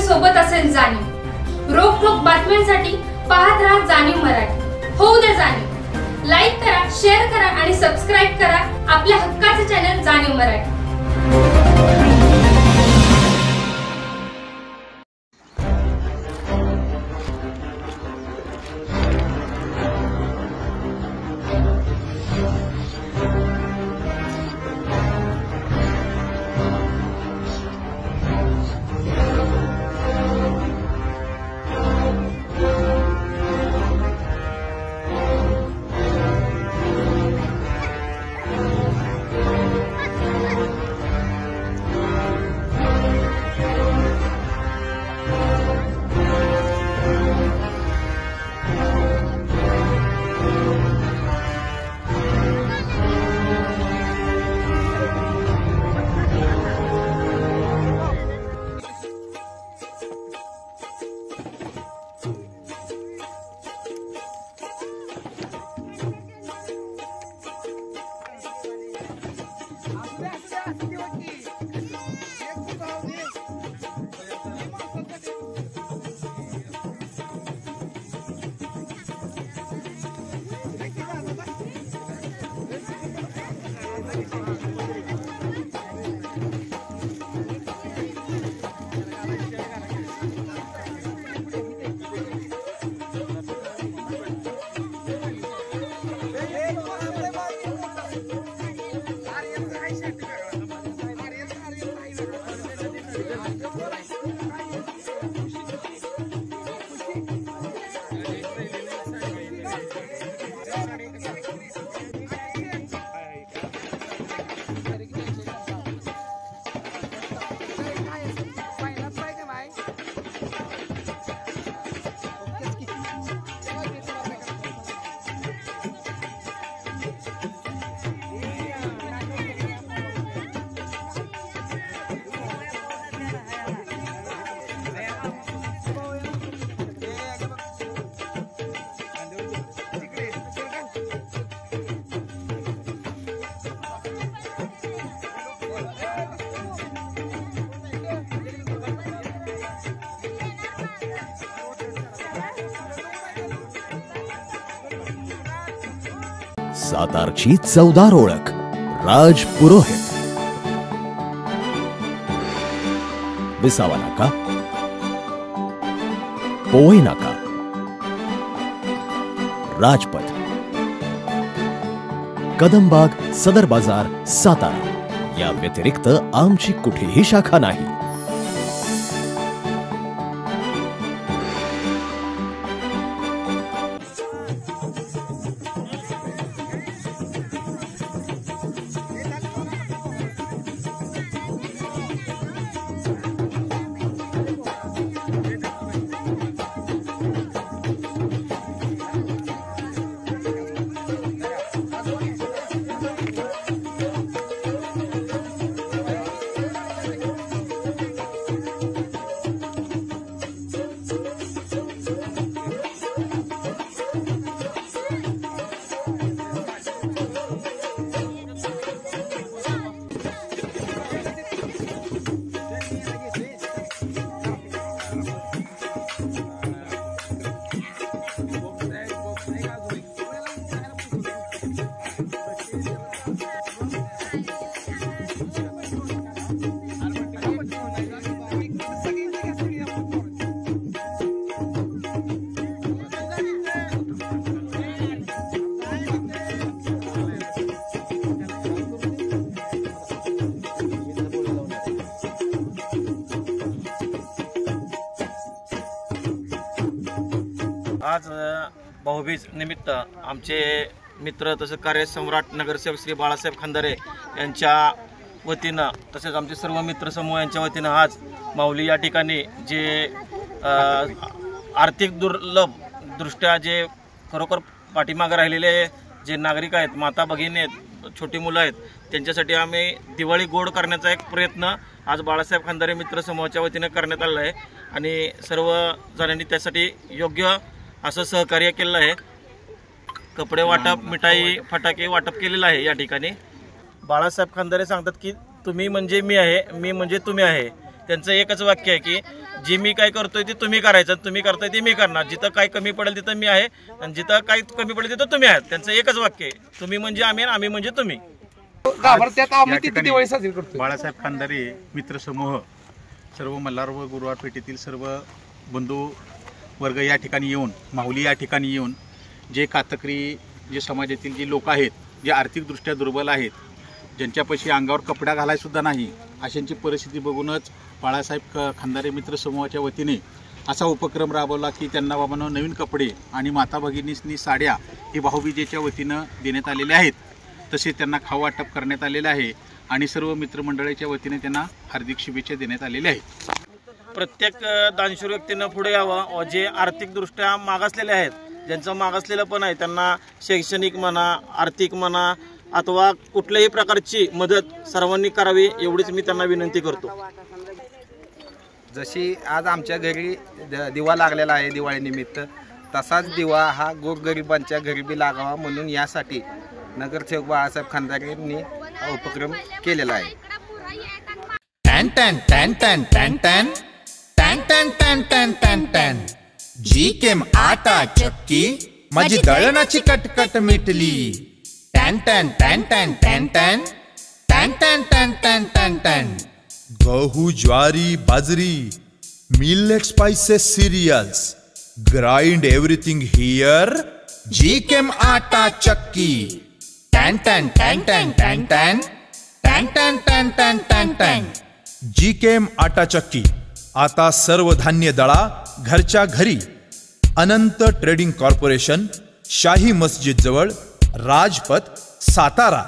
सोबत असेल जाणीव। रोखोक बातम्यांसाठी पाहत राहा जाणीव मराठी। होऊ दे जाणीव। लाईक करा, शेअर करा आणि सबस्क्राईब करा आपल्या हक्काचे चॅनल जाणीव मराठी। सातारची चवदार ओळख राज पुरोहित, विसावा नाका, पोवई नाका, राजपथ, कदमबाग, सदर बाजार, सातारा या व्यतिरिक्त आमची कुठेही शाखा नाही। आज भाऊबीज निमित्त आमचे मित्र तसेच कार्यसम्राट नगरसेवक श्री बाळासाहेब खंदारे यांच्या वतीनं तसेच आमचे सर्व मित्रसमूह यांच्या वतीनं आज माऊली या ठिकाणी जे आर्थिक दुर्लभ दृष्ट्या जे खरोखर पाठीमागे राहिलेले जे नागरिक आहेत, माता भगिनी आहेत, छोटी मुलं आहेत, त्यांच्यासाठी आम्ही दिवाळी गोड करण्याचा एक प्रयत्न आज बाळासाहेब खंदारे मित्रसमूहाच्या वतीनं करण्यात आलेला आहे आणि सर्व जणांनी त्यासाठी योग्य असं सहकार्य केलेलं आहे। कपडे वाटप, मिठाई, फटाके वाटप केलेलं आहे। या ठिकाणी बाळासाहेब खंदारे सांगतात की तुम्ही म्हणजे मी आहे, मी म्हणजे तुम्ही आहे। त्यांचं एकच वाक्य आहे की जे मी काय करतोय ते तुम्ही करायचं, तुम्ही करताय ते मी करणार. जिथं काय कमी पडेल तिथं मी आहे आणि जिथं काय कमी पडेल तिथं तुम्ही आहात. त्यांचं एकच वाक्य आहे, तुम्ही म्हणजे आम्ही आणि आम्ही म्हणजे तुम्ही. बाळासाहेब खानदारे मित्रसमूह, सर्व मल्हार व गुरुवार पेठेतील सर्व बंधू वर्ग या ठिकाणी येऊन, माहुली या ठिकाणी येऊन, जे कातकरी, जे समाजातील जे लोक आहेत, जे आर्थिकदृष्ट्या दुर्बल आहेत, ज्यांच्यापाशी अंगावर कपडा घालायसुद्धा नाही, अशांची परिस्थिती बघूनच बाळासाहेब खानदारे मित्रसमूहाच्या वतीने असा उपक्रम राबवला की त्यांना बाबांनो नवीन कपडे आणि माता भगिनींनी साड्या ही भाऊबीजेच्या वतीनं देण्यात आलेल्या आहेत. तसेच त्यांना खाऊ वाटप करण्यात आलेलं आहे आणि सर्व मित्रमंडळाच्या वतीने त्यांना हार्दिक शुभेच्छा देण्यात आलेल्या आहेत. प्रत्येक दानशूर व्यक्तीनं पुढे यावं, जे आर्थिकदृष्ट्या मागासलेले आहेत, ज्यांचं मागासलेलं पण आहे, त्यांना शैक्षणिक म्हणा, आर्थिक म्हणा अथवा कुठल्याही प्रकारची मदत सर्वांनी करावी एवढीच मी त्यांना विनंती करतो. जशी आज आमच्या घरी दिवा लागलेला आहे दिवाळीनिमित्त, तसाच दिवा हा गोरगरिबांच्या घरी बी लागावा म्हणून यासाठी नगरसेवक बाळासाहेब खानदारे यांनी हा उपक्रम केलेला आहे. टॅन टॅन टॅन टॅन टॅन टॅन टॅन टॅन टॅन टॅन टॅन टॅन जी केम आटा चक्की, माझी दळणाची कटकट मिटली. टॅन टॅन टॅन टॅन टॅन टॅन टॅन टॅन टॅन टॅन टॅन टॅन गहू, ज्वारी, बाजरी, millet, spices, cereals, grind everything here. जी केम आटा चक्की. टॅन टॅन टॅन टॅन टॅन टॅन टॅन टॅन टॅन टॅन टॅन टॅन जी केम आटा चक्की. आता सर्व धान्य दळा घरच्या घरी. अनंत ट्रेडिंग कॉर्पोरेशन, शाही मस्जिद जवळ, राजपथ, सातारा.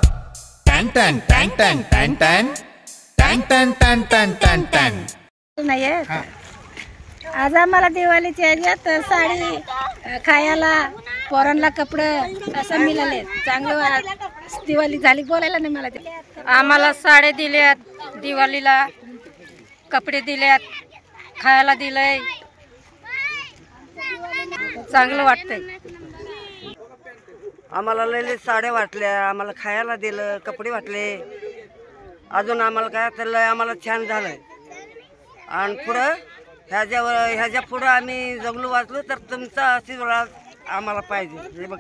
टॅन टॅन टॅन टॅन टॅन टॅन टॅन टॅन टॅन टॅन टॅन टॅन. नाही आज आम्हाला दिवाळीच्या ह्याच्यात साडी, खायला, पोरांना कपडे असं मिळाले. चांगलं दिवाळी झाली, बोलायला नाही मला. आम्हाला साड्या दिल्यात, दिवाळीला कपडे दिल्यात, खायला दिलंय, चांगलं वाटतंय. आम्हाला लय साड्या वाटल्या, आम्हाला खायला दिलं, कपडे वाटले. अजून आम्हाला काय तर आम्हाला छान झालंय. आणि पुढं ह्याच्या पुढं आम्ही जगलो वाचलो तर तुमचा आशीर्वाद आम्हाला पाहिजे. हे बघ.